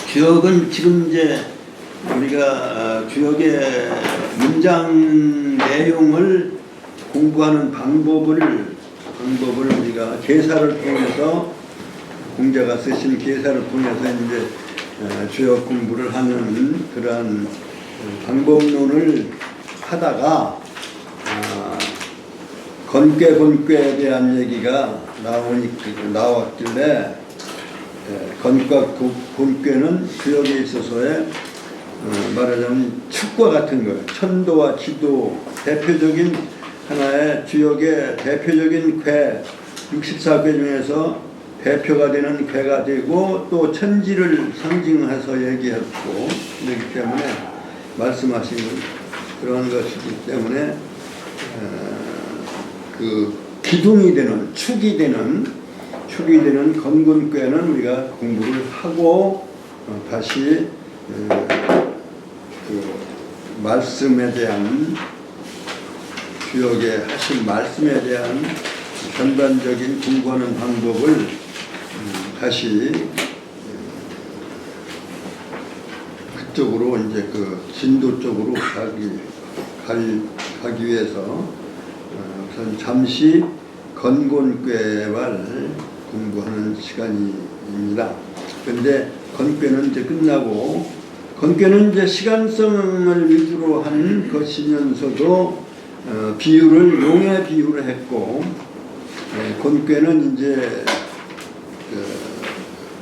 주역은 지금 이제 우리가 주역의 문장 내용을 공부하는 방법을 우리가 계사를 통해서 공자가 쓰신 계사를 통해서 이제 주역 공부를 하는 그러한 방법론을 하다가 건괴본괴에 대한 얘기가 나왔길래 건과 본괴는 주역에 있어서의 말하자면 축과 같은 거예요. 천도와 지도, 대표적인 하나의 주역의 대표적인 괴, 64괴 중에서 대표가 되는 괴가 되고 또 천지를 상징해서 얘기했고 그렇기 때문에 말씀하신 그런 것이기 때문에 그 기둥이 되는 축이 되는 건곤괴는 우리가 공부를 하고 다시 그 말씀에 대한 주역에 하신 말씀에 대한 전반적인 공부하는 방법을 다시 그쪽으로 이제 그 진도 쪽으로 가기 위해서 우선 잠시 건곤괴를 공부하는 시간입니다. 그런데 건괴는 이제 끝나고 건괴는 이제 시간성을 위주로 한 것이면서도 비유를 용의 비유를 했고 건괴는 이제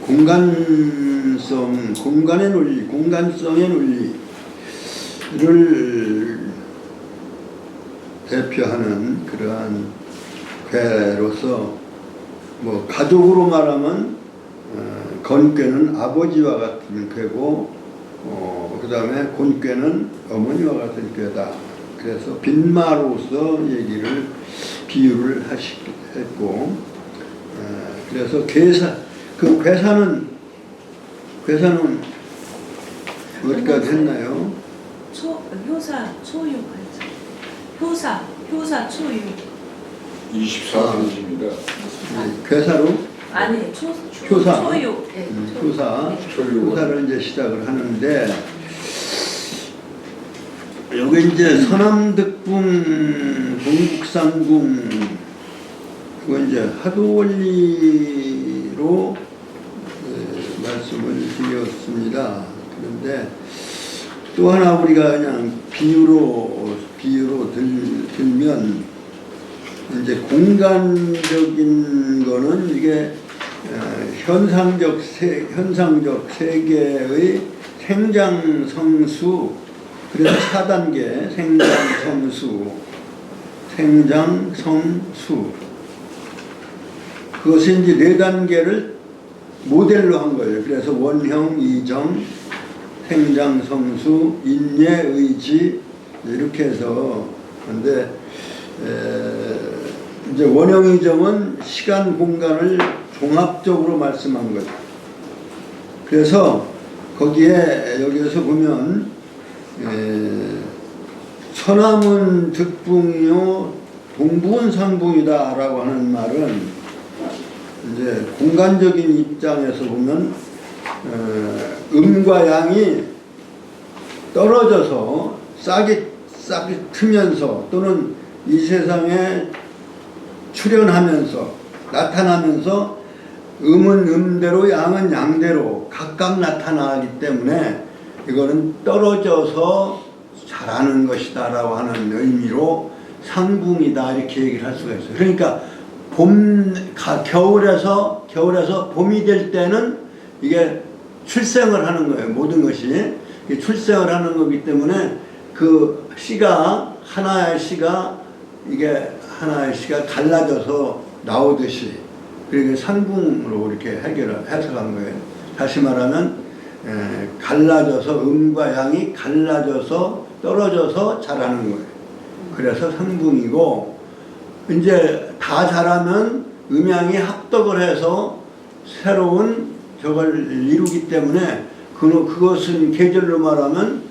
공간의 논리, 공간성의 논리를 대표하는 그러한 괴로서 뭐 가족으로 말하면 건괴는 아버지와 같은 괴고 그 다음에 곤괴는 어머니와 같은 괴다. 그래서 빈마로서 비유를 했고 그래서 그 괴사는 어디까지 했나요? 효사 초육 효사 초육 24페이지입니다. 괴사로? 아니 효사. 초육. 네, 효사를 이제 시작을 하는데 여기 이제 서남득궁, 동국상궁 그거 이제 하도원리로 말씀을 드렸습니다. 그런데 또 하나 우리가 그냥 비유로 들면 이제 공간적인 거는 이게 현상적 세계의 생장성수, 그래서 4단계 생장성수 그것이 이제 4단계를 모델로 한 거예요. 그래서 원형, 이정, 생장성수, 인예, 의지 이렇게 해서 근데 이제 원형, 이정은 시간, 공간을 종합적으로 말씀한 거죠. 그래서 거기에 여기에서 보면 서남은 득궁이요 동북은 상궁이다 라고 하는 말은 이제 공간적인 입장에서 보면 음과 양이 떨어져서 싹이 트면서 또는 이 세상에 출현하면서 나타나면서 음은 음대로 양은 양대로 각각 나타나기 때문에 이거는 떨어져서 자라는 것이다 라고 하는 의미로 상궁이다 이렇게 얘기를 할 수가 있어요. 그러니까 겨울에서 봄이 될 때는 이게 출생을 하는 거예요. 모든 것이 출생을 하는 거기 때문에 그 씨가 하나의 씨가 갈라져서 나오듯이 그리고 상궁으로 이렇게 해석한 거예요. 다시 말하면 갈라져서 음과 양이 갈라져서 떨어져서 자라는 거예요. 그래서 상궁이고 이제 다 자라면 음양이 합덕을 해서 새로운 저걸 이루기 때문에 그것은 계절로 말하면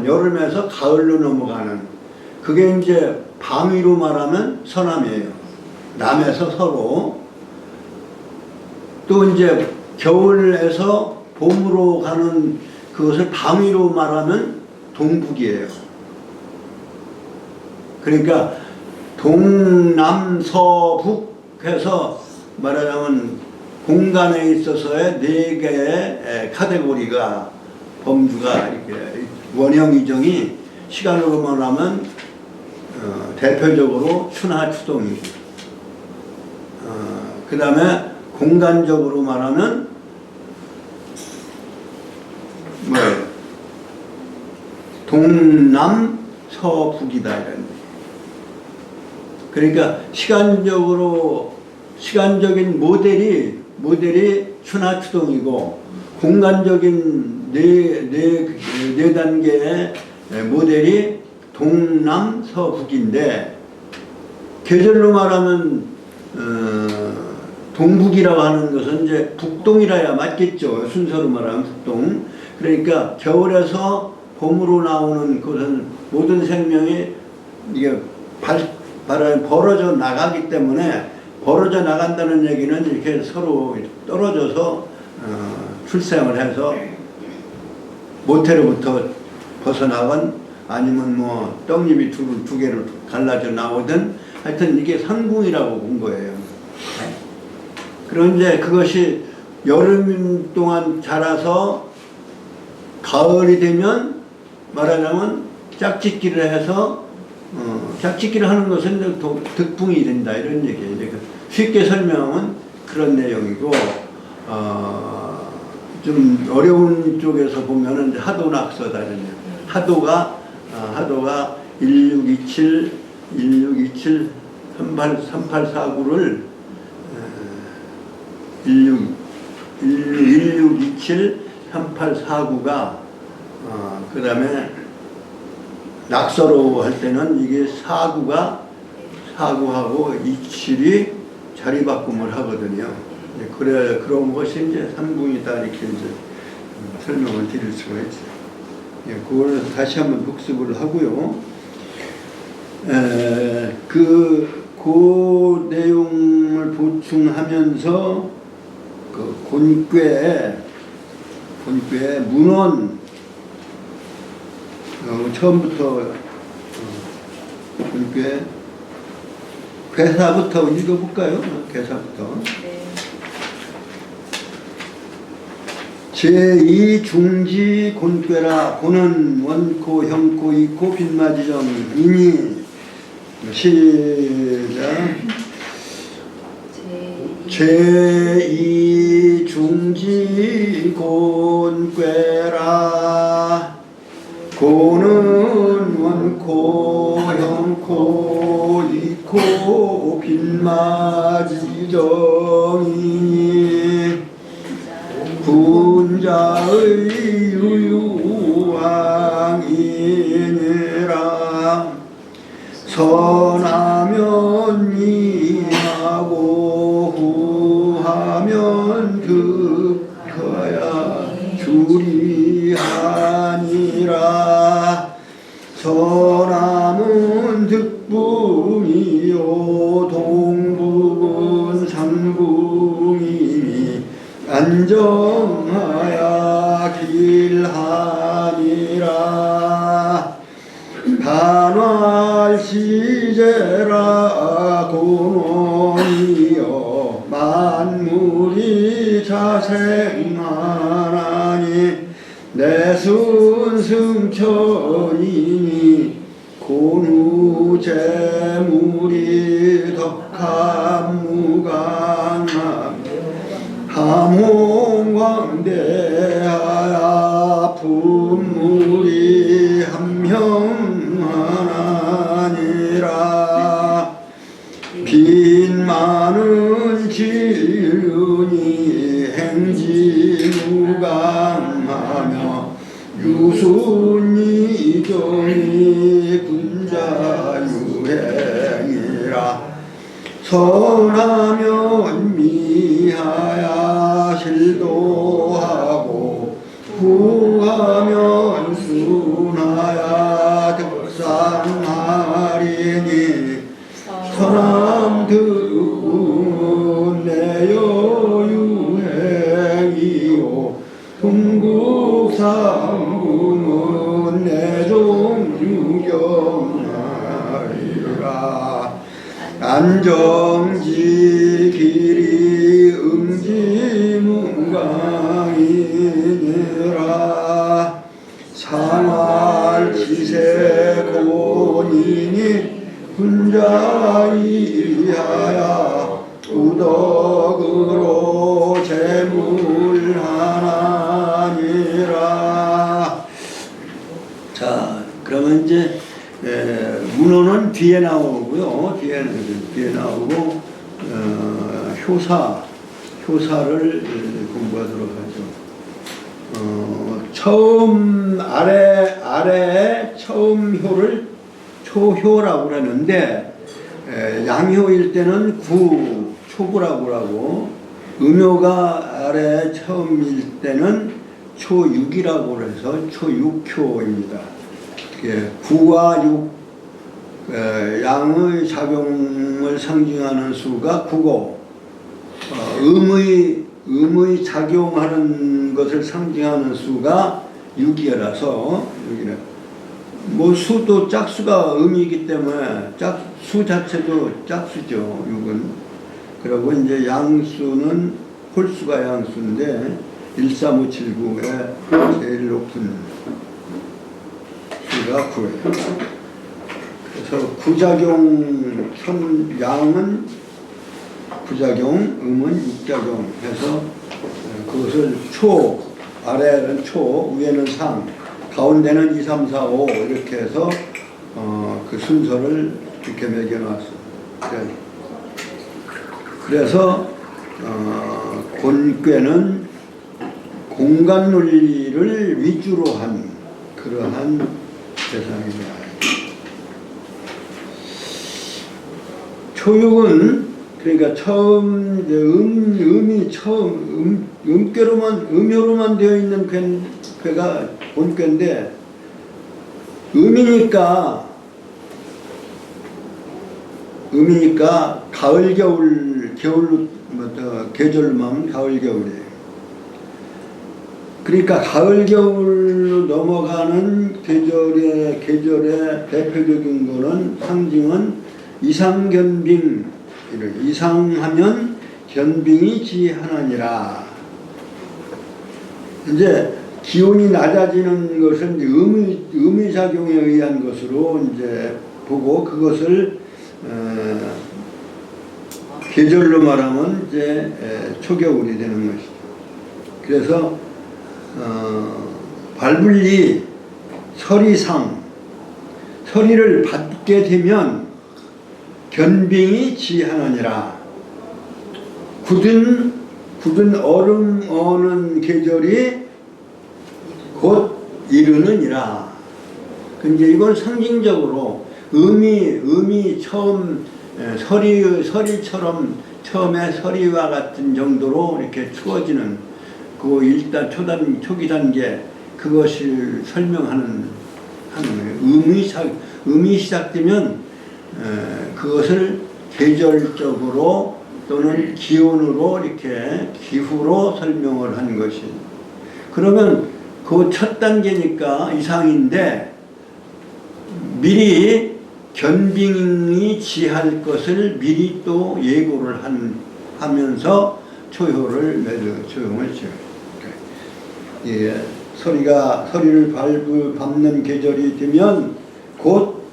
여름에서 가을로 넘어가는 그게 이제 방위로 말하면 서남이에요. 남에서 서로 또 이제 겨울에서 봄으로 가는 그것을 방위로 말하면 동북이에요. 그러니까 동남서북 해서 말하자면 공간에 있어서의 4개의 카테고리가 범주가 이렇게 원형 이정이 시간으로 말하면 대표적으로 추나 추동이고 그 다음에 공간적으로 말하면 뭐예요? 동남 서북이다 이런. 그러니까 시간적인 모델이 추나 추동이고 공간적인 네 단계의 모델이 동남 서북인데 계절로 말하면 동북이라고 하는 것은 이제 북동이라야 맞겠죠. 순서로 말하면 북동. 그러니까 겨울에서 봄으로 나오는 것은 모든 생명이 이게 벌어져 나가기 때문에 벌어져 나간다는 얘기는 이렇게 서로 떨어져서 출생을 해서 모태로부터 벗어나건 아니면 뭐 떡잎이 두 개를 갈라져 나오든 하여튼 이게 상궁이라고 본 거예요. 그런데 그것이 여름 동안 자라서 가을이 되면 말하자면 짝짓기를 해서 짝짓기를 하는 것은 득풍이 된다 이런 얘기예요. 쉽게 설명은 그런 내용이고 좀 어려운 쪽에서 보면은 하도 낙서다 이런 얘기. 하도가 1627 3849를 1627 3849가 그 다음에 낙서로 할 때는 이게 사구하고 27이 자리 바꿈을 하거든요. 그래, 그런 것이 이제 삼궁이다 이렇게 이제 설명을 드릴 수가 있어요. 그걸 다시 한번 복습을 하고요. 그 내용을 보충하면서 그 곤괴 문헌 처음부터 곤괴 괴사부터 읽어볼까요? 괴사부터. 제2중지 곤괴라. 고는 원코 형코 이코 빈마지정이니. 시작. 제2중지 곤괴라. 고는 원코 형코 이코 빈마지정이니 군자의 유유왕이니라. 선하면 이하고 후하면 득하야 주리하니라. 서남은 득붕이요 동북은 상궁이니 안정하야 길하니라. 반활시제라 공원이여 만물이 자생하나니 내순승천이니 고누재물이 덕함무강함 함홍광대하야 분물이 함형하나니라. 빈 많은 지륜이 행지무강하며 유순이 정이 군자유행이라. 선하면 미하야 실도하고 후하면 순하야 득상하리니. 선함 득운 내여 상궁은 내종유경하리라 안정지 길이 응지문강이니라 상활지세 고인이 군자이하야 우덕으로 재물하나니라. 자, 그러면 이제 문어는 뒤에 나오고요. 뒤에 나오고 효사를 공부하도록 하죠. 처음 아래에 처음 효를 초효라고 그러는데 양효일 때는 초구라고 하고 음효가 아래 처음일 때는 초육이라고 해서 초육효입니다. 구와 육 양의 작용을 상징하는 수가 구고 음의 작용하는 것을 상징하는 수가 육이라서 뭐 수도 짝수가 음이기 때문에 수 자체도 짝수죠. 육은. 그리고 이제 양수는 홀수가 양수인데 13579의 제일 높은 수가 9예요. 그래서 구작용 양은 구작용, 음은 육작용 해서 그것을 아래는 초, 위에는 상, 가운데는 2, 3, 4, 5 이렇게 해서 그 순서를 이렇게 매겨놨어요. 그래서 곤괴는 공간 논리를 위주로 한 그러한 대상입니다. 초육은 그러니까 처음 음이 처음 음효로만 되어 있는 괴가 본괴인데 음이니까 가을 겨울로 계절만 가을 겨울이에요. 그러니까 가을 겨울로 넘어가는 계절의 대표적인 거는 상징은 이상견빙, 이상하면 견빙이 지하나니라. 이제 기온이 낮아지는 것은 음의 작용에 의한 것으로 이제 보고 그것을 계절로 말하면 이제 초겨울이 되는 것이죠. 그래서 발불리 서리를 받게 되면 견빙이 지하느니라. 굳은 얼음 어는 계절이 곧 이르느니라. 근데 이건 상징적으로 음이 처음 서리처럼 처음에 서리와 같은 정도로 이렇게 추워지는 그 일단 초기 단계 그것을 설명하는 거예요. 음이 시작되면 그것을 계절적으로 또는 기온으로 이렇게 기후로 설명을 하는 것이. 그러면 그 첫 단계니까 이상인데 미리 견빙이 지할 것을 미리 또 예고를 하면서 초용을 지어요. 예, 서리를 밟는 계절이 되면 곧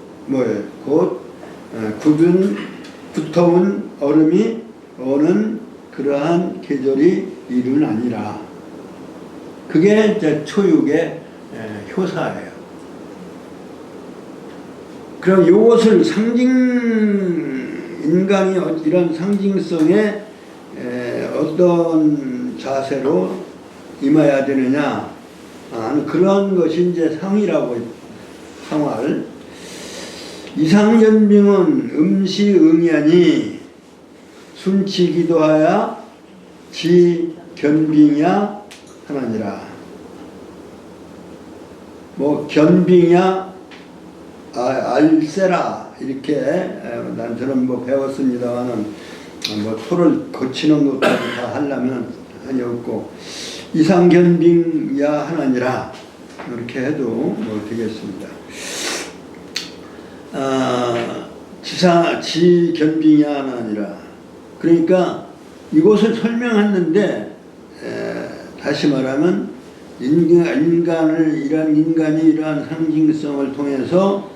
두터운 얼음이 오는 그러한 계절이 이르나니라. 그게 이제 초육의 효사예요. 그럼 이것을 인간이 이런 상징성에 어떤 자세로 임해야 되느냐, 그런 것이 이제 상이라고, 상활. 이상견빙은 음시응야니 순치기도하야 지견빙야 하나니라. 뭐 견빙야 알세라 이렇게 난 저는 뭐 배웠습니다만은 뭐 토를 거치는 것까지 다 하려면 한이 없고 이상견빙야 하나니라. 이렇게 해도 뭐 되겠습니다. 지견빙이 하나니라. 그러니까 이것을 설명했는데 다시 말하면 인간이 이러한 상징성을 통해서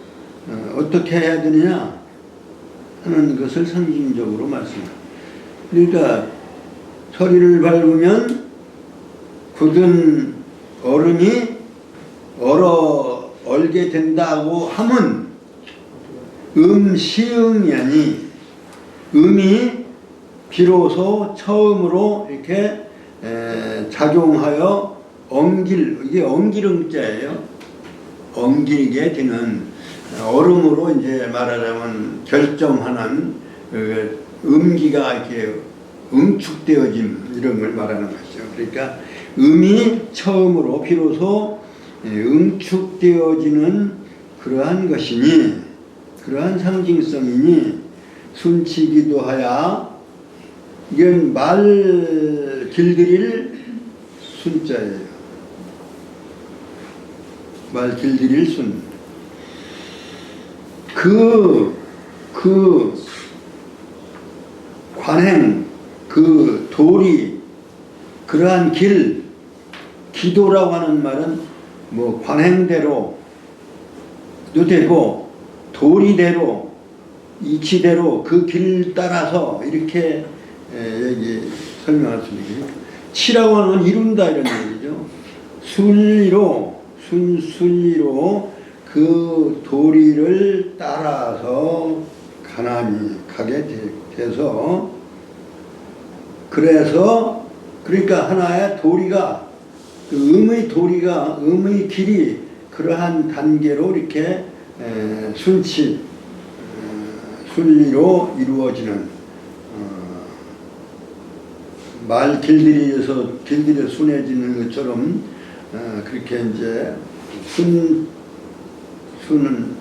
어떻게 해야 되느냐 하는 것을 상징적으로 말씀합니다. 그러니까 서리를 밟으면 굳은 얼음이 얼게 된다고 함은 시응이 아니 음이 비로소 처음으로 이렇게 작용하여 이게 엉기름자예요. 엉기게 되는 얼음으로 이제 말하자면 결정하는 음기가 이렇게 응축되어짐 이런 걸 말하는 것이죠. 그러니까 음이 처음으로 비로소 응축되어지는 그러한 것이니 그러한 상징성이니 순치기도 하야 이건 말 길들일 순자예요. 말 길들일 순. 그 관행, 그 도리, 그러한 기도라고 하는 말은 뭐 관행대로도 되고 도리대로 이치대로 그 길 따라서 이렇게 여기 설명할 수 있습니다. 치라고 하는 이룬다 이런 얘기죠. 순리로 그 도리를 따라서 가나니 가게 돼서 그러니까 하나의 도리가 그 음의 길이 그러한 단계로 이렇게 순리로 이루어지는 말 길들여 순해지는 것처럼 그렇게 이제 순은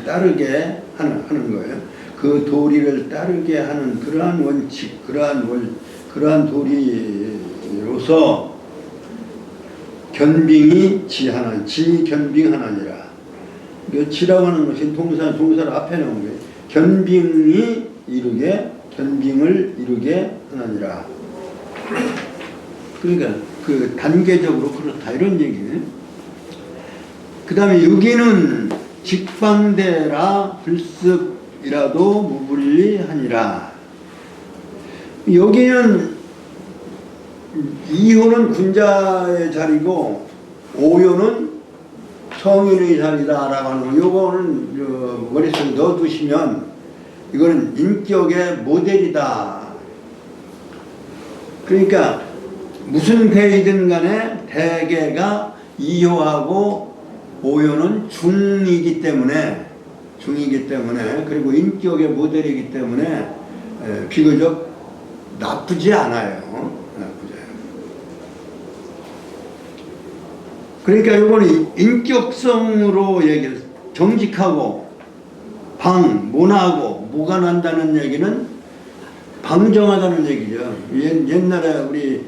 따르게 하는 거예요. 그 도리를 따르게 하는 그러한 원칙, 그러한 도리로서 견빙이 지견빙하나니라. 지라고 하는 것이 동사를 앞에 나온 거예요. 견빙을 이루게 하나니라. 그러니까 그 단계적으로 그렇다 이런 얘기예요. 그 다음에 여기는 직방대라 불습이라도 무불리하니라. 여기는 2호는 군자의 자리고 5호는 성인의 자리다라고 하는 거. 요거는 머릿속에 넣어두시면 이거는 인격의 모델이다. 그러니까 무슨 배이든 간에 대개가 2호하고 5호는 중이기 때문에 그리고 인격의 모델이기 때문에 비교적 나쁘지 않아요. 그러니까 이거는 인격성으로 얘기해서 정직하고 모나하고 뭐가 난다는 얘기는 방정하다는 얘기죠. 옛날에 우리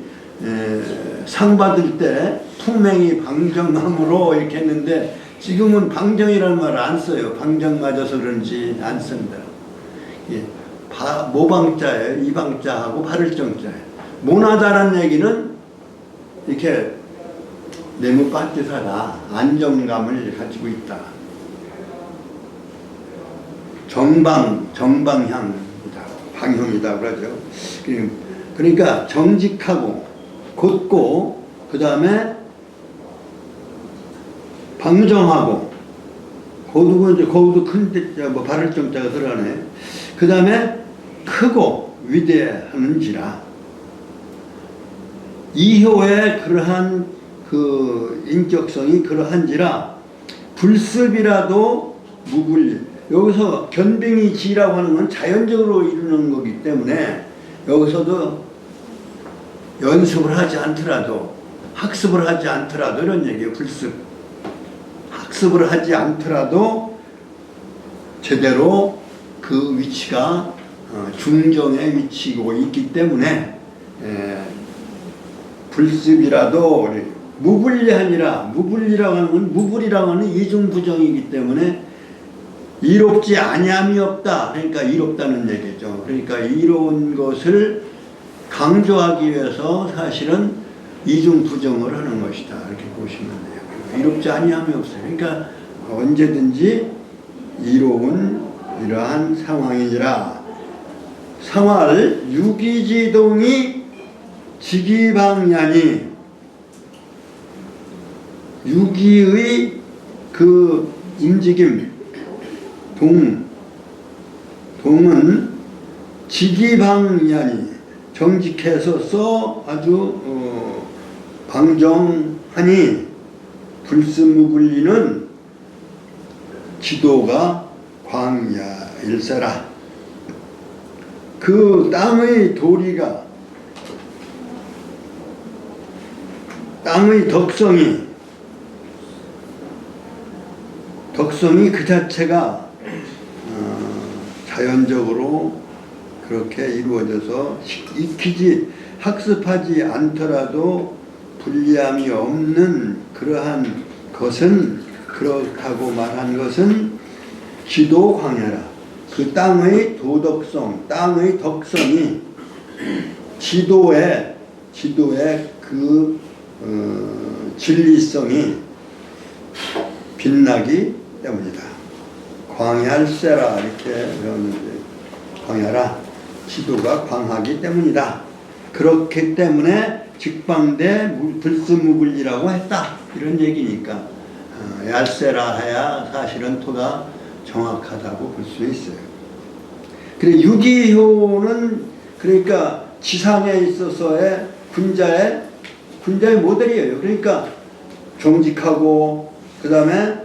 상 받을 때 통맹이 방정함으로 이렇게 했는데 지금은 방정이라는 말을 안 써요. 방정 맞아서 그런지 안 씁니다. 모방자예요. 이방자하고 발을정자예요. 모나다라는 얘기는 이렇게 내무 빠듯하다. 안정감을 가지고 있다. 정방향이다. 방형이다 그러죠. 그러니까 정직하고 곧고 그 다음에 방정하고 거기도 큰데 뭐 발을정자가 들어가네. 그 다음에 크고 위대하는지라. 2호의 그러한 그 인격성이 그러한지라 불습이라도 무불리. 여기서 견빙이 지라고 하는 건 자연적으로 이루는 거기 때문에 여기서도 연습을 하지 않더라도 학습을 하지 않더라도 이런 얘기예요. 불습. 학습을 하지 않더라도 제대로 그 위치가 중정의 위치고 있기 때문에 불습이라도 무불리하니라. 무불리라고 하는 건 무불이라고 하는 이중부정이기 때문에 이롭지 아니함이 없다. 그러니까 이롭다는 얘기죠. 그러니까 이로운 것을 강조하기 위해서 사실은 이중부정을 하는 것이다. 이렇게 보시면 돼요. 이롭지 아니함이 없어요. 그러니까 언제든지 이로운 이러한 상황이니라. 상활 유기지동이 지기방냐니 유기의 그 움직임 동은 지기방냐니 정직해서 아주 방정하니 불스무불리는 지도가 광야일세라. 그 땅의 도리가 땅의 덕성이 그 자체가 자연적으로 그렇게 이루어져서 익히지 학습하지 않더라도 불리함이 없는 그러한 것은 그렇다고 말한 것은 지도 광야라. 그 땅의 도덕성, 땅의 덕성이 지도의 그 진리성이 빛나기 때문이다. 광야일세라 이렇게 배웠는데 광야라 지도가 광하기 때문이다. 그렇기 때문에 직방대 불스무불리라고 했다. 이런 얘기니까 얄세라 해야 사실은 토가 정확하다고 볼 수 있어요. 그래 유기효는 그러니까 지상에 있어서의 군자의 모델이에요. 그러니까 정직하고 그 다음에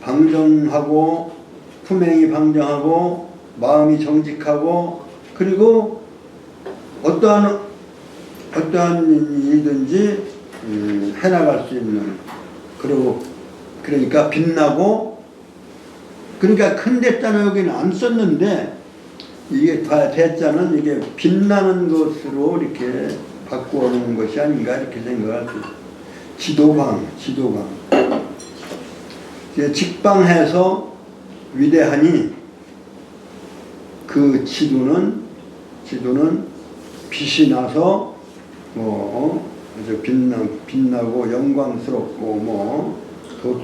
방정하고 품행이 방정하고 마음이 정직하고 그리고 어떠한 일든지 해나갈 수 있는 그리고 그러니까 빛나고 그러니까 큰 대자는 여기는 안 썼는데 이게 대자는 이게 빛나는 것으로 이렇게 바꾸어 놓은 것이 아닌가 이렇게 생각할 수 있어요. 지도방 직방해서 위대하니 그 지도는 빛이 나서 아주 빛나고 영광스럽고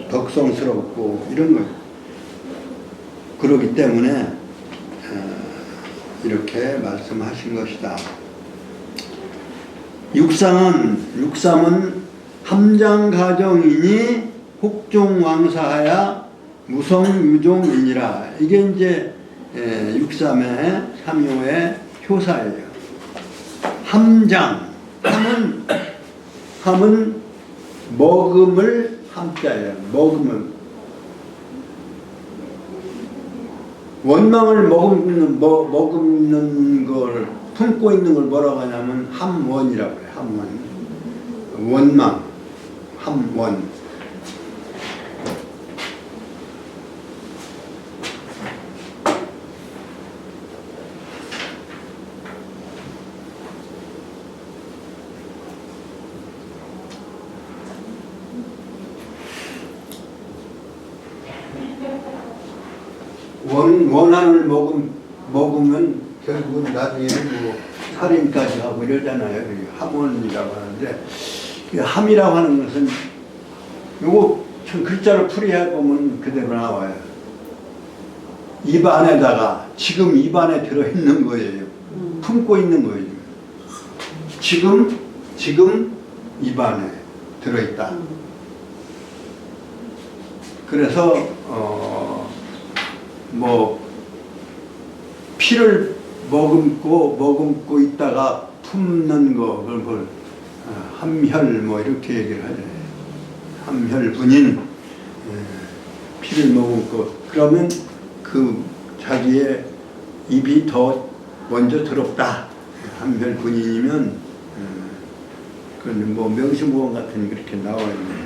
덕성스럽고 이런 거 그러기 때문에 이렇게 말씀하신 것이다. 육삼은 함장가정이니 혹종왕사하야 무성유종이니라. 이게 이제 육삼의 삼요의 효사예요. 함은 먹음을 함자예요. 먹음은 원망을 머금는 걸 품고 있는 걸 뭐라고 하냐면 함원이라고 해요. 원망, 함원. 원한을 먹으면 결국은 나중에 뭐 살인까지 하고 이러잖아요. 함원이라고 하는데 함이라고 하는 것은 요거 글자를 풀이해 보면 그대로 나와요. 입 안에다가 지금 입 안에 들어있는 거예요. 품고 있는 거예요. 지금 입 안에 들어있다. 그래서 피를 머금고 있다가 품는 거 그걸 함혈 이렇게 얘기를 하잖아요. 함혈분인 피를 머금고 그러면 그 자기의 입이 더 먼저 더럽다. 함혈분인이면 그건 명심보험 같은 그렇게 나와 있는.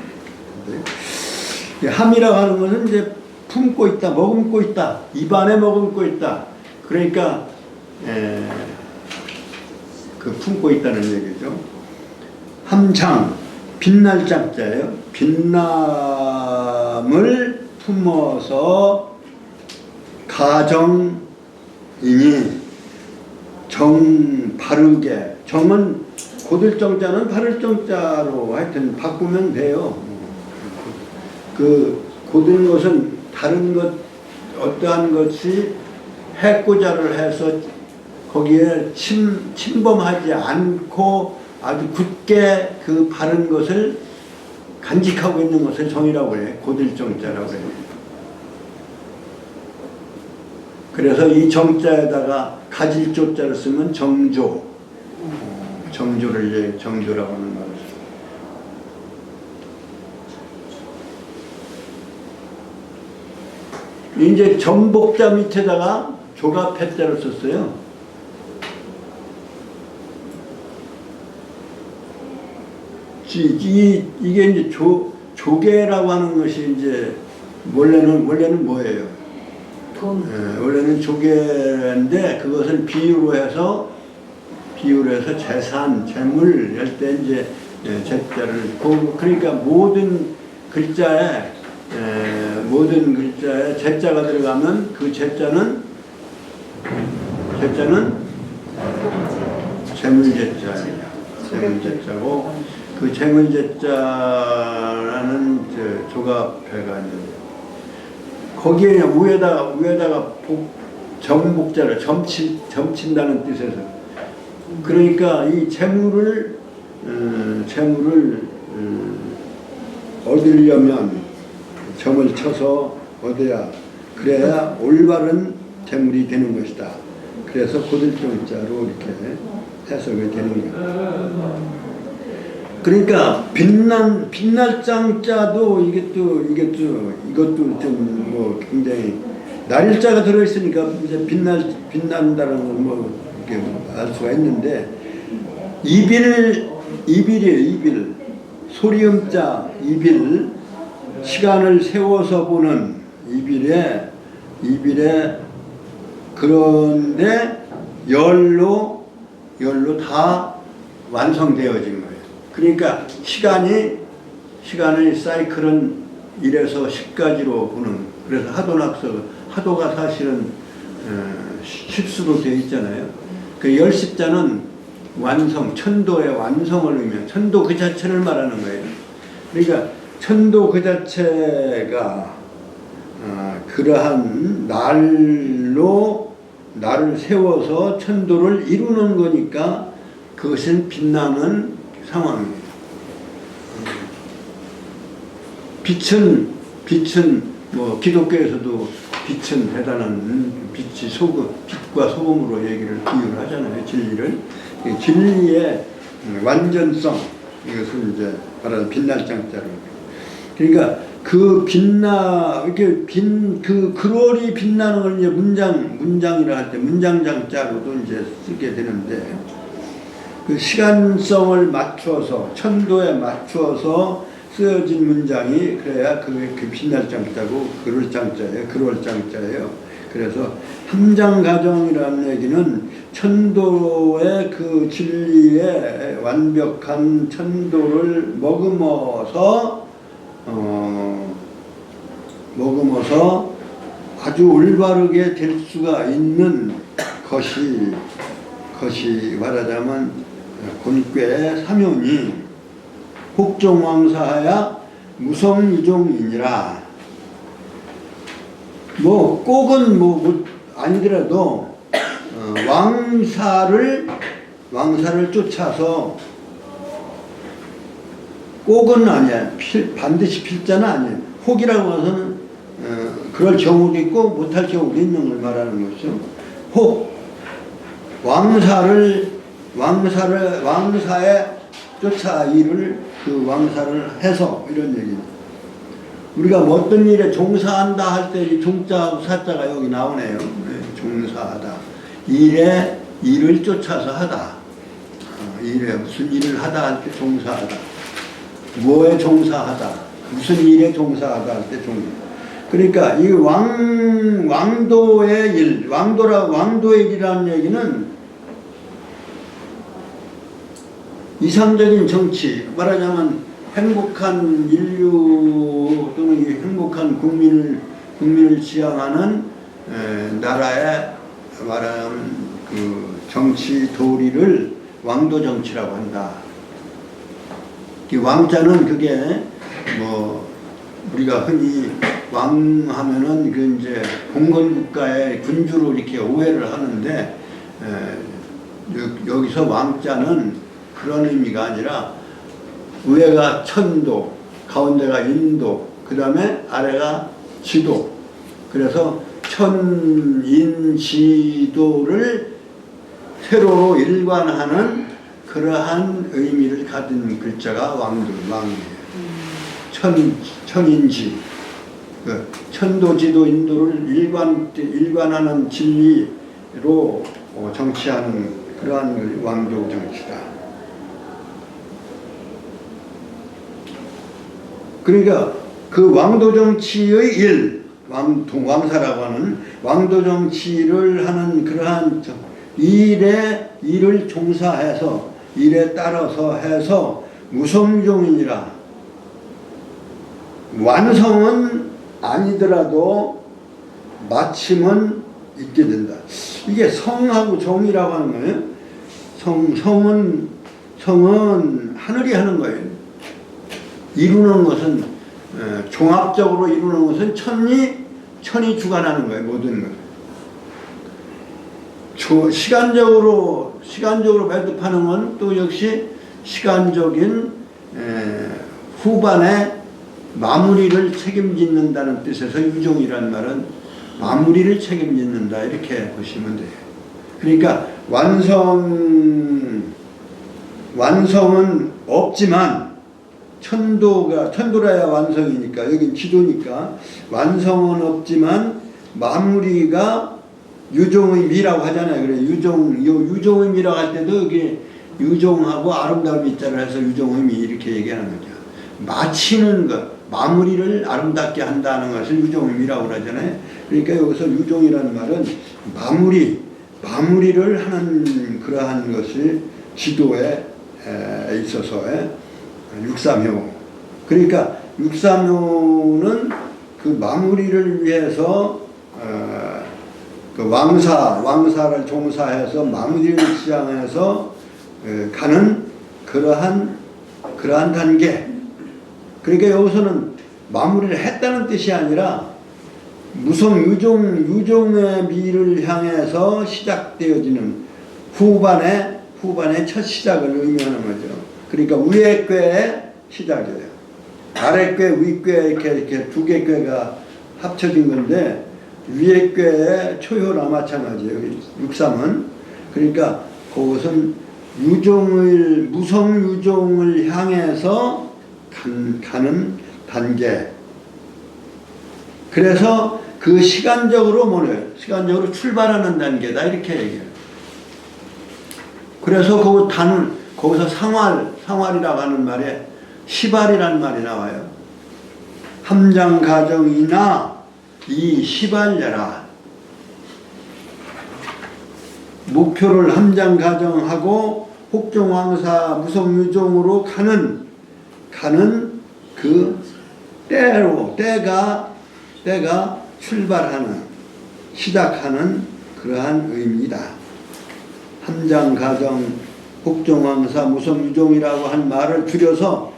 함이라고 하는 것은 이제 품고 있다, 머금고 있다, 입 안에 머금고 있다. 그러니까 그 품고 있다는 얘기죠. 함장, 빛날 짱자예요. 빛남을 품어서 가정이니 정 바르게, 정은 고들 정자는 바를 정자로 하여튼 바꾸면 돼요. 그 고든 것은 다른 것 어떠한 것이 해코자를 해서 거기에 침범하지 않고 아주 굳게 그 바른 것을 간직하고 있는 것을 정이라고 해요. 고들정자라고 해요. 그래서 이 정자에다가 가질조자를 쓰면 정조, 정조를 정조라고 하는 말을 써요. 이제 전복자 밑에다가 조갑해자를 썼어요. 이게 이제 조개라고 하는 것이 이제 원래는 뭐예요? 돈. 원래는 조개인데 그것을 비유로 해서 재산, 재물 할 때 이제 재자를 그러니까 모든 글자에 재자가 들어가면 그 재자는 재물재자예요. 재물재자고 그 재물재자라는 조갑해가 있는데 거기에 위에다가 점복자를 점친다는 뜻에서 그러니까 이 재물을 얻으려면 점을 쳐서 얻어야 그래야 올바른 재물이 되는 것이다. 그래서 고들정자로 이렇게 해석이 되는 거예요. 그러니까 빛날 짱자도 이것도 좀 뭐 굉장히 날일자가 들어있으니까 이제 빛난다는 걸 뭐 이렇게 알 수가 있는데 이빌이에요. 이빌 소리음자 이빌 시간을 세워서 보는 이빌에 그런데 열로 다 완성되어진 거예요. 그러니까 시간의 사이클은 1에서 10까지로 보는, 그래서 하도가 사실은 십수로 되어 있잖아요. 그 열십자는 완성, 천도의 완성을 의미해요. 천도 그 자체를 말하는 거예요. 그러니까 천도 그 자체가 그러한 날을 세워서 천도를 이루는 거니까 그것은 빛나는 상황입니다. 빛은 뭐 기독교에서도 빛은 대단한 빛이 빛과 소금으로 얘기를 비유를 하잖아요. 진리의 완전성, 이것을 이제 말하는 빛날 짱자로. 그러니까 그 그롤이 빛나는 걸 이제 문장이라 할 때 문장장자로도 이제 쓰게 되는데 그 시간성을 맞추어서 천도에 맞추어서 쓰여진 문장이 그래야 그 빛날 짱자고 그럴 짱자예요. 그래서 함장가정이라는 얘기는 천도의 그 진리의 완벽한 천도를 머금어서 아주 올바르게 될 수가 있는 것이 말하자면 곤괴의 사명이 혹종왕사하야 무성이종이니라. 뭐 꼭은 뭐 아니더라도 왕사를 쫓아서 꼭은 아니야. 반드시 필자는 아니에요. 혹이라고 해서는 그럴 경우도 있고 못할 경우도 있는 걸 말하는 것이죠. 혹 왕사에 쫓아 일을 그 왕사를 해서 이런 얘기죠. 우리가 뭐 어떤 일에 종사한다 할 때 이 종자하고 사자가 여기 나오네요. 종사하다. 일을 쫓아서 하다. 일에 무슨 일을 하다 할 때 종사하다. 뭐에 종사하다. 무슨 일에 종사하다 할 때 종사. 그러니까 이 왕도의 일이라는 얘기는 이상적인 정치, 말하자면 행복한 인류 또는 이 행복한 국민을 지향하는 나라의 말하는 그 정치 도리를 왕도 정치라고 한다. 이 왕자는 그게 뭐 우리가 흔히 왕 하면은 그 이제 봉건 국가의 군주로 이렇게 오해를 하는데 여기서 왕자는 그런 의미가 아니라 위에가 천도, 가운데가 인도, 그 다음에 아래가 지도. 그래서 천인지도를 세로로 일관하는 그러한 의미를 가진 글자가 왕이에요. 천인지, 그 천도지도 인도를 일관하는 진리로 정치하는 그러한 왕조 정치다. 그러니까 그 왕도 정치의 왕사라고 하는 왕도 정치를 하는 그러한 일을 종사해서 일에 따라서 해서 무성종이니라. 완성은 아니더라도 마침은 있게 된다. 이게 성하고 종이라고 하는 거예요. 성은 하늘이 하는 거예요. 이루는 것은 종합적으로 이루는 것은 천이 주관하는 거예요. 모든 것. 시간적으로 배급하는 건 또 역시 시간적인 후반에 마무리를 책임짓는다는 뜻에서 유종이라는 말은 마무리를 책임짓는다 이렇게 보시면 돼요. 그러니까 완성은 없지만 천도라야 완성이니까 여긴 지도니까 완성은 없지만 마무리가 유종의 미라고 하잖아요. 그래 유종의 미라고 할 때도 여기 유종하고 아름다운 미자를 해서 유종의 미 이렇게 얘기하는 거죠. 마치는 것, 마무리를 아름답게 한다는 것을 유종의 미라고 하잖아요. 그러니까 여기서 유종이라는 말은 마무리를 하는 그러한 것을 지도에 있어서의 육삼효. 그러니까 육삼효는 그 마무리를 위해서 그 왕사를 종사해서 마무리를 지향해서 가는 그러한 단계. 그러니까 여기서는 마무리를 했다는 뜻이 아니라 유종의 미를 향해서 시작되어지는 후반의 첫 시작을 의미하는 거죠. 그러니까 위의 꾀의 시작이에요. 아래 꾀, 위 꾀 이렇게 두 개 꾀가 합쳐진 건데 위의 꾀의 초효나 마찬가지예요. 육삼은. 그러니까 그것은 무성 유종을 향해서 가는 단계. 그래서 그 시간적으로 출발하는 단계다 이렇게 얘기해요. 그래서 거기서 상활이라고 하는 말에 시발이라는 말이 나와요. 함장가정이나 이 시발려라. 목표를 함장가정하고 혹종왕사 무성유종으로 가는 그 때가 출발하는 시작하는 그러한 의미이다. 함장가정 혹종왕사 무성유종이라고 한 말을 줄여서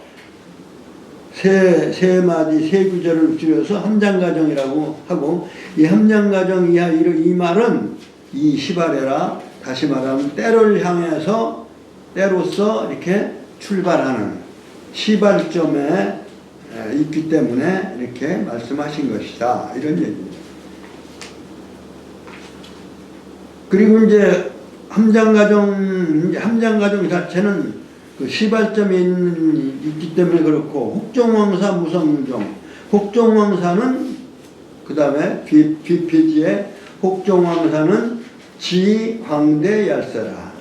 세 구절을 줄여서 함장가정이라고 하고, 이 함장가정 이하 이 말은 이 시발해라, 다시 말하면 때로서 이렇게 출발하는 시발점에 있기 때문에 이렇게 말씀하신 것이다 이런 얘기입니다. 그리고 이제 함장가정 자체는 그 시발점에 있기 때문에 그렇고, 혹종왕사 무성유종, 혹종왕사는 그 다음에 뒷페이지에 혹종왕사는 지광대열세라.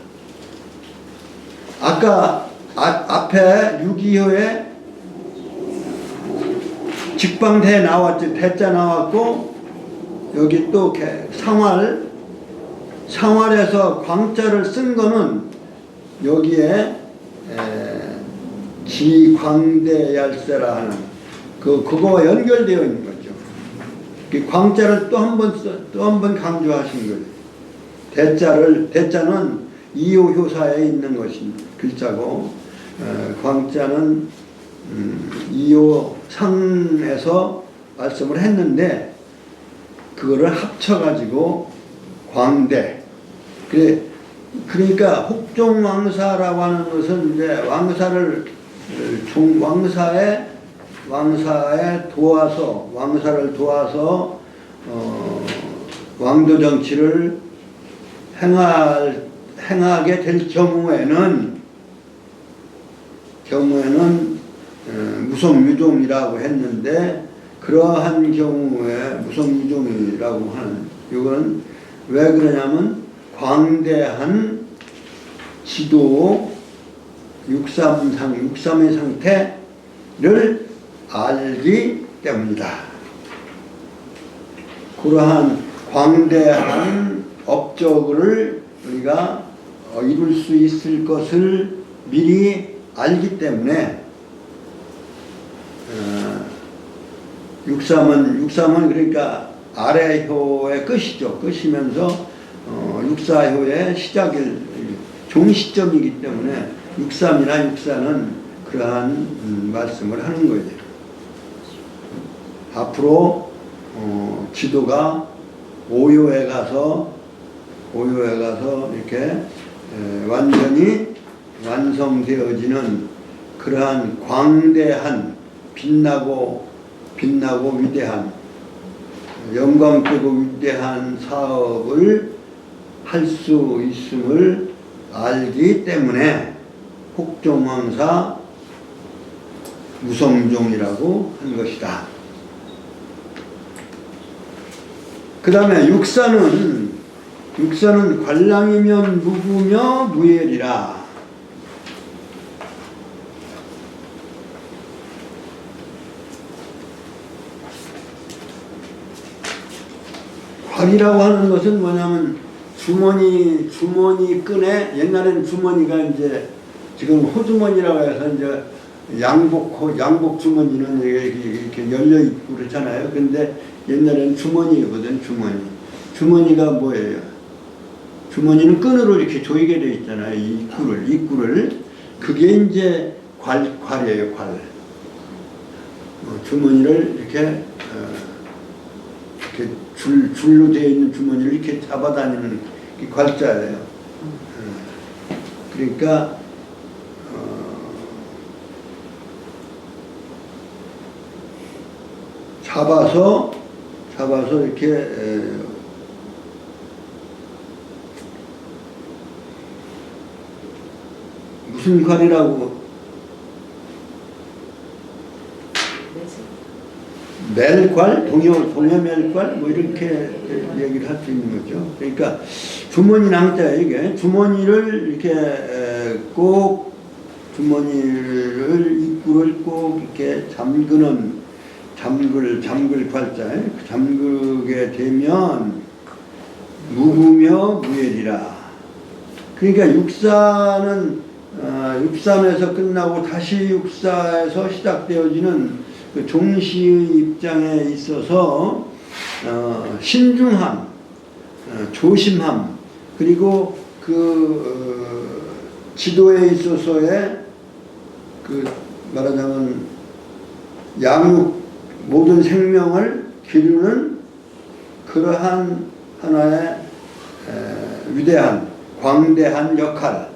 아까 앞에 6.25에 직방대 나왔죠. 대자 나왔고, 여기 또 상활에서 광자를 쓴 거는 여기에 지광대얄세라 하는 그거와 연결되어 있는 거죠. 그 광자를 또 한 번 강조하신 거예요. 대자는 이호 효사에 있는 것인 글자고, 광자는 이호 상에서 말씀을 했는데 그거를 합쳐가지고 광대. 그러니까 혹종왕사라고 하는 것은 이제 왕사를 도와서 왕도 정치를 행하게 될 경우에는 무성유종이라고 했는데, 그러한 경우에 무성유종이라고 하는 이건 왜 그러냐면 광대한 지도 육삼의 상태를 알기 때문이다. 그러한 광대한 업적을 우리가 이룰 수 있을 것을 미리 알기 때문에, 육삼은 그러니까 아래효의 끝이죠. 끝이면서 육사효의 시작일 종시점이기 때문에 육삼이나 육사는 그러한 말씀을 하는 거예요. 앞으로 지도가 오요에 가서 이렇게 완전히 완성되어지는 그러한 광대한 빛나고 위대한 영광되고 위대한 사업을 할 수 있음을 알기 때문에 혹종왕사 무성종이라고 한 것이다. 그 다음에 육사는 관랑이면 무구며 무엘이라. 관이라고 하는 것은 뭐냐면 주머니 끈에, 옛날에는 주머니가 이제 지금 호주머니라고 해서 이제 양복 주머니는 이렇게 열려 있고 그렇잖아요. 근데 옛날에는 주머니거든. 주머니가 뭐예요? 주머니는 끈으로 이렇게 조이게 되어 있잖아요. 입구를 그게 이제 괄이에요. 괄. 주머니를 이렇게 줄로 되어 있는 주머니를 이렇게 잡아다니는 게 괄자예요. 그러니까 잡아서 이렇게 무슨 괄이라고? 멜괄, 동여멜괄 뭐 이렇게 얘기를 할 수 있는 거죠. 그러니까 주머니 낭자예요. 이게 주머니를 이렇게 꼭 입구를 꼭 이렇게 잠글 괄자에 잠그게 되면 무구며 무엘이라. 그러니까 육삼에서 끝나고 다시 육사에서 시작되어지는 그 종시의 입장에 있어서 신중함, 조심함, 그리고 그 지도에 있어서의 그 말하자면 모든 생명을 기르는 그러한 하나의 위대한 광대한 역할,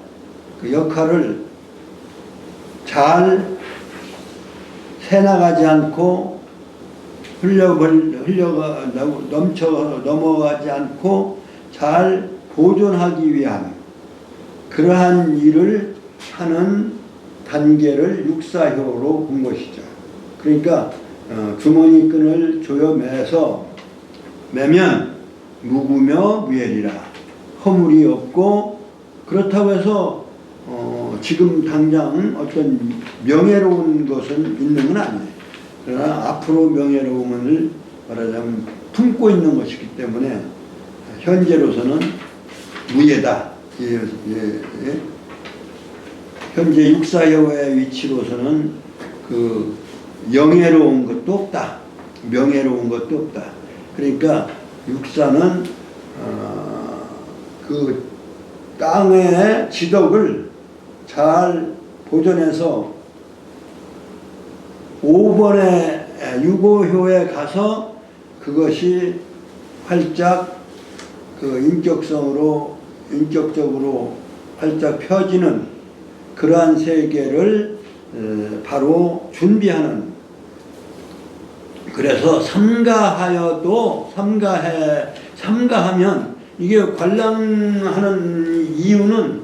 그 역할을 잘 새나가지 않고 넘어가지 않고 잘 보존하기 위한 그러한 일을 하는 단계를 육사효로 본 것이죠. 그러니까 주머니 끈을 매면 무구며 무엘이라. 허물이 없고, 그렇다고 해서 지금 당장 어떤 명예로운 것은 있는 건 아니에요. 그러나 앞으로 명예로움을 말하자면 품고 있는 것이기 때문에 현재로서는 무예다. 현재 육사효의 위치로서는 그 영예로운 것도 없다. 명예로운 것도 없다. 그러니까 육사는 그 땅의 지덕을 잘 보존해서 5번의 유고효에 가서 그것이 활짝 그 인격적으로 활짝 펴지는 그러한 세계를 바로 준비하는, 그래서 삼가하면 이게 관람하는 이유는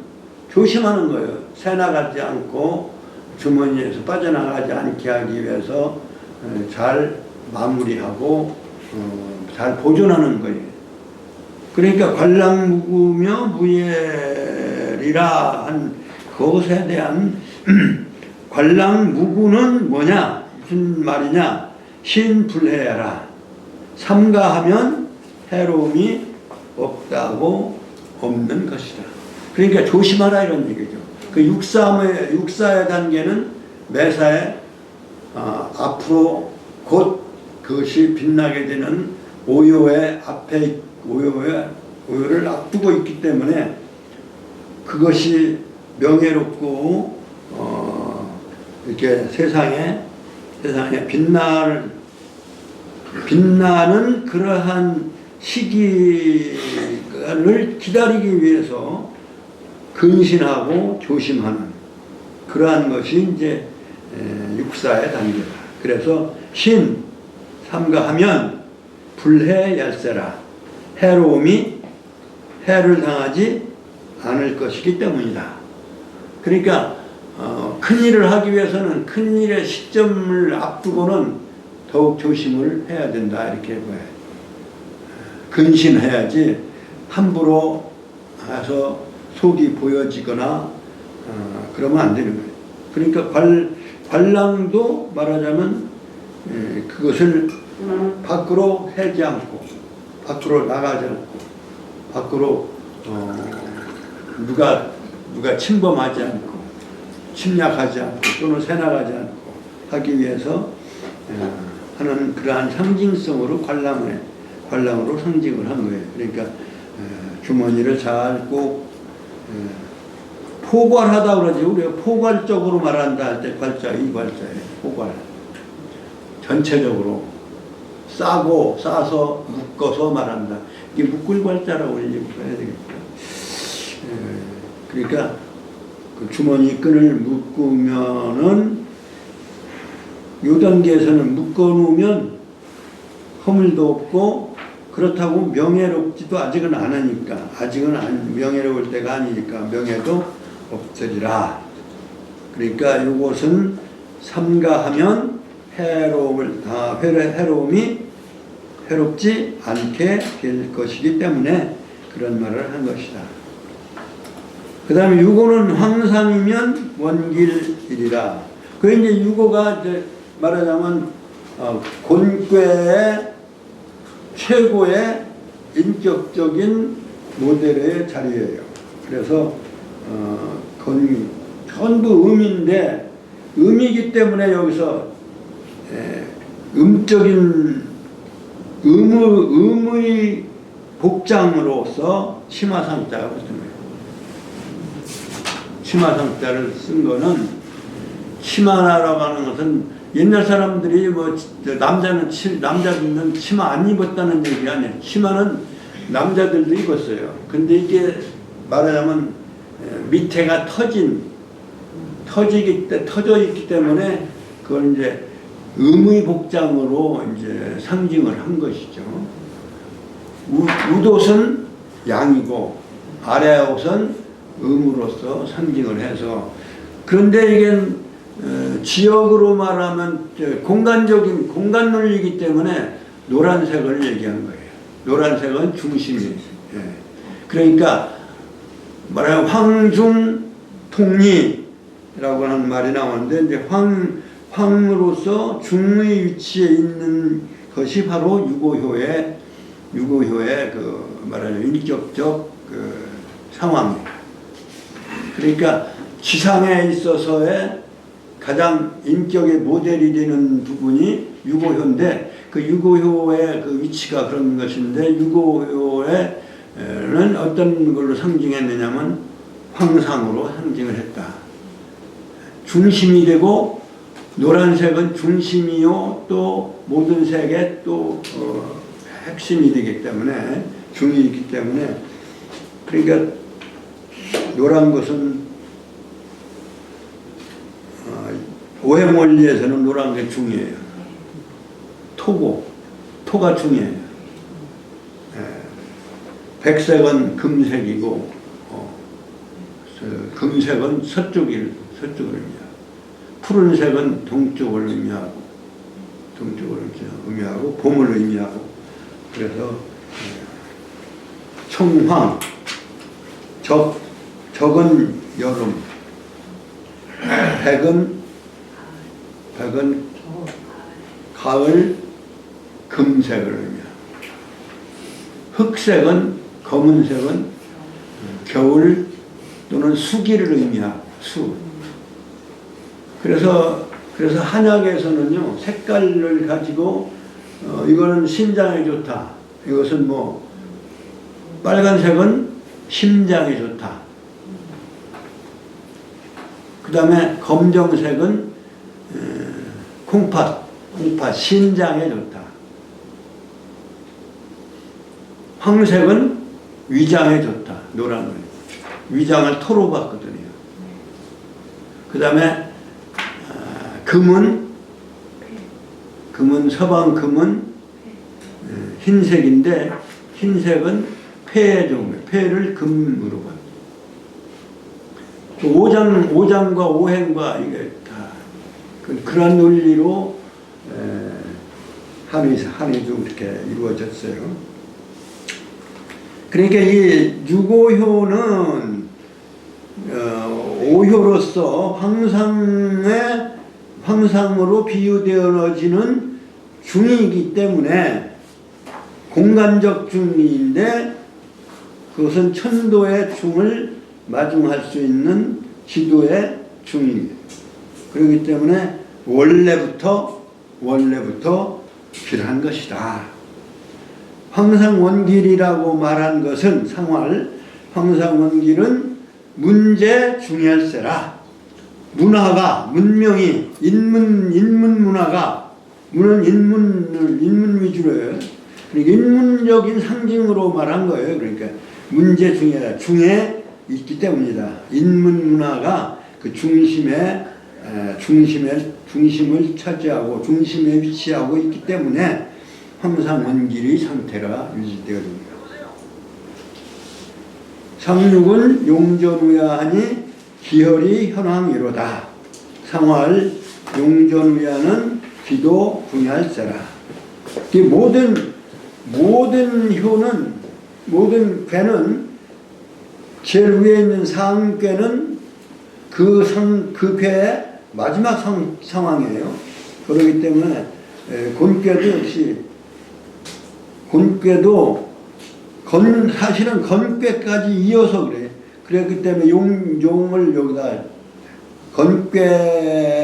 조심하는 거예요. 새 나가지 않고 주머니에서 빠져나가지 않게 하기 위해서 잘 마무리하고 잘 보존하는 거예요. 그러니까 관람무구며 무예리라 한 그것에 대한 관람무구는 뭐냐, 무슨 말이냐, 신불해야라. 삼가하면 해로움이 없는 것이다. 그러니까 조심하라 이런 얘기죠. 그 육사의 단계는 매사에 앞으로 곧 그것이 빛나게 되는 오요의 앞에 오요를 앞두고 있기 때문에 그것이 명예롭고 이렇게 세상에 빛나는 그러한 시기를 기다리기 위해서 근신하고 조심하는 그러한 것이 이제 육사의 단계다. 그래서 신 삼가하면 불해 얄세라, 해로움이 해를 당하지 않을 것이기 때문이다. 그러니까 큰 일을 하기 위해서는 큰 일의 시점을 앞두고는 더욱 조심을 해야 된다, 이렇게 봐요. 근신해야지 함부로 해서 속이 보여지거나 그러면 안 되는 거예요. 그러니까 관랑도 말하자면 그것을 밖으로 새지 않고, 밖으로 나가지 않고, 밖으로 누가 침범하지 않고, 침략하지 않고, 또는 새나가지 않고 하기 위해서 하는 그러한 상징성으로 관람으로 상징을 한 거예요. 그러니까 주머니를 잘 꼭 포괄하다 그러지. 우리가 포괄적으로 말한다 할 때 괄자, 이 괄자예요. 포괄. 전체적으로 싸서 묶어서 말한다. 이게 묶을 괄자라고 이제 해야 되겠다. 그러니까 그 주머니 끈을 묶으면은 요 단계에서는 묶어놓으면 허물도 없고, 그렇다고 명예롭지도 아직은 않으니까, 명예로울 때가 아니니까 명예도 없으리라. 그러니까 이것은 삼가하면 해로움이 해롭지 않게 될 것이기 때문에 그런 말을 한 것이다. 그 다음에 유고는 황삼이면 원길이라. 그 이제 유고가 이제 말하자면 곤괴의 최고의 인격적인 모델의 자리예요. 그래서 전부 음인데, 음이기 때문에 여기서 음의 복장으로서 치마상자가 붙은 거예요. 치마상자를 쓴 거는, 치마라고 하는 것은 옛날 사람들이 남자들은 치마 안 입었다는 얘기 아니에요. 치마는 남자들도 입었어요. 근데 이게 말하자면 밑에가 터져 있기 때문에 그걸 이제 음의 복장으로 이제 상징을 한 것이죠. 웃옷은 양이고 아래 옷은 음으로서 상징을 해서. 그런데 이게 지역으로 말하면 공간 논리이기 때문에 노란색을 얘기한 거예요. 노란색은 중심이에요. 그러니까 말하면 황중통리라고 하는 말이 나오는데, 이제 황으로서 중의 위치에 있는 것이 바로 유고효의 그 말하자면 인격적 그 상황입니다. 그러니까 지상에 있어서의 가장 인격의 모델이 되는 부분이 유고효인데 그 유고효의 그 위치가 그런 것인데 유고효에는 어떤 걸로 상징했느냐면 황상으로 상징을 했다. 중심이 되고 노란색은 중심이요 또 모든 색의 또 핵심이 되기 때문에 중이기 때문에 그러니까 노란 것은 오행원리에서는 노란 게 중이에요. 토가 중이에요. 백색은 금색이고 금색은 서쪽을 의미하고 푸른색은 동쪽을 의미하고 봄을 의미하고 그래서 청황 적은 여름 백은 가을 금색을 의미하고 흑색은 검은색은 겨울 또는 수기를 의미하고 수. 그래서 한약에서는요 색깔을 가지고 이거는 심장에 좋다. 이것은 뭐 빨간색은 심장에 좋다. 그 다음에 검정색은 콩팥 신장에 좋다. 황색은 위장에 좋다. 노란은 위장을 토로 봤거든요. 그 다음에 금은 서방 금은 흰색인데 흰색은 폐의 종류, 폐를 금으로 봐. 오장과 오행과 이게 다 그런 논리로 한의도 이렇게 이루어졌어요. 그러니까 이 유고효는 오효로서 황상으로 비유되어지는 중이기 때문에 공간적 중리인데 그것은 천도의 중을 마중할 수 있는 지도의 중입니다. 그렇기 때문에 원래부터 필요한 것이다. 황상원길이라고 말한 것은 상활 황상원길은 문제 중열세라. 문화가 문명이 인문 문화가 문은 인문 위주로 해요. 그러니까 인문적인 상징으로 말한 거예요. 그러니까 문제 중에 있기 때문이다. 인문 문화가 그 중심을 차지하고 중심에 위치하고 있기 때문에 황상원길의 상태가 유지되어 됩니다. 상륙은 용전우야하니 기혈이 현황이로다. 상활 용전우야는 기도 분야일세라. 모든 효는 모든 괴는 제일 위에 있는 상괴는 그 괴의 마지막 상황이에요. 그렇기 때문에 곤괴도 역시 사실은 건괴까지 이어서 그래. 그랬기 때문에 용을 여기다 건괴의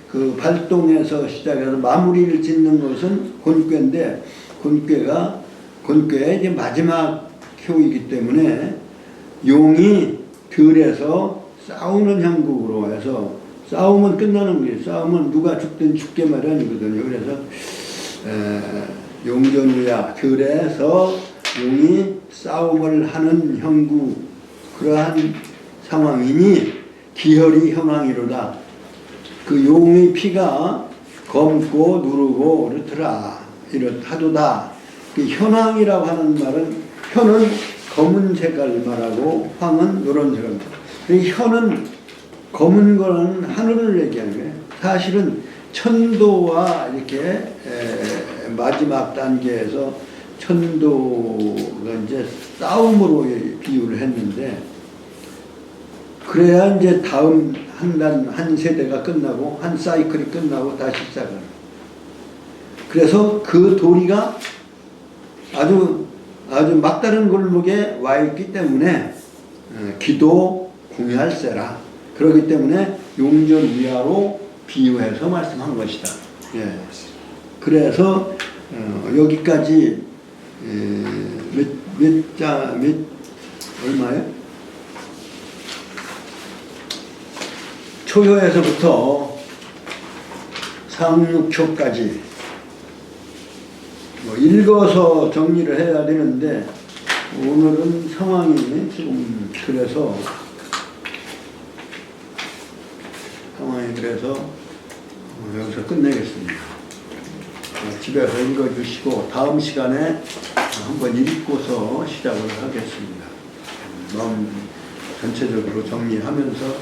그 발동에서 시작해서 마무리를 짓는 것은 곤괴인데 곤괴의 이제 마지막 효이기 때문에 용이 들에서 싸우는 형국으로 해서 싸우면 끝나는 거예요. 싸우면 누가 죽든 죽게 마련이거든요. 그래서 용전우야 들에서 용이 싸움을 하는 형국 그러한 상황이니 기혈이 현황이로다. 그 용의 피가 검고 누르고 이렇하도다. 그 현황이라고 하는 말은 현은 검은 색깔 말하고 황은 노란 색깔. 현은 검은 거는 하늘을 얘기하는 거예요. 사실은 천도와 이렇게 마지막 단계에서 천도가 이제 싸움으로 비유를 했는데 그래야 이제 다음 한 세대가 끝나고 한 사이클이 끝나고 다시 시작하는. 그래서 그 도리가 아주 막다른 골목에 와 있기 때문에 기도, 공유할세라. 그렇기 때문에 용전우야로 비유해서 말씀한 것이다. 예. 그래서 여기까지 얼마예요? 초효에서부터 상육효까지 읽어서 정리를 해야 되는데 오늘은 상황이 지금 그래서 여기서 끝내겠습니다. 집에서 읽어주시고 다음 시간에 한번 읽고서 시작을 하겠습니다. 마음 전체적으로 정리하면서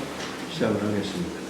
시작을 하겠습니다.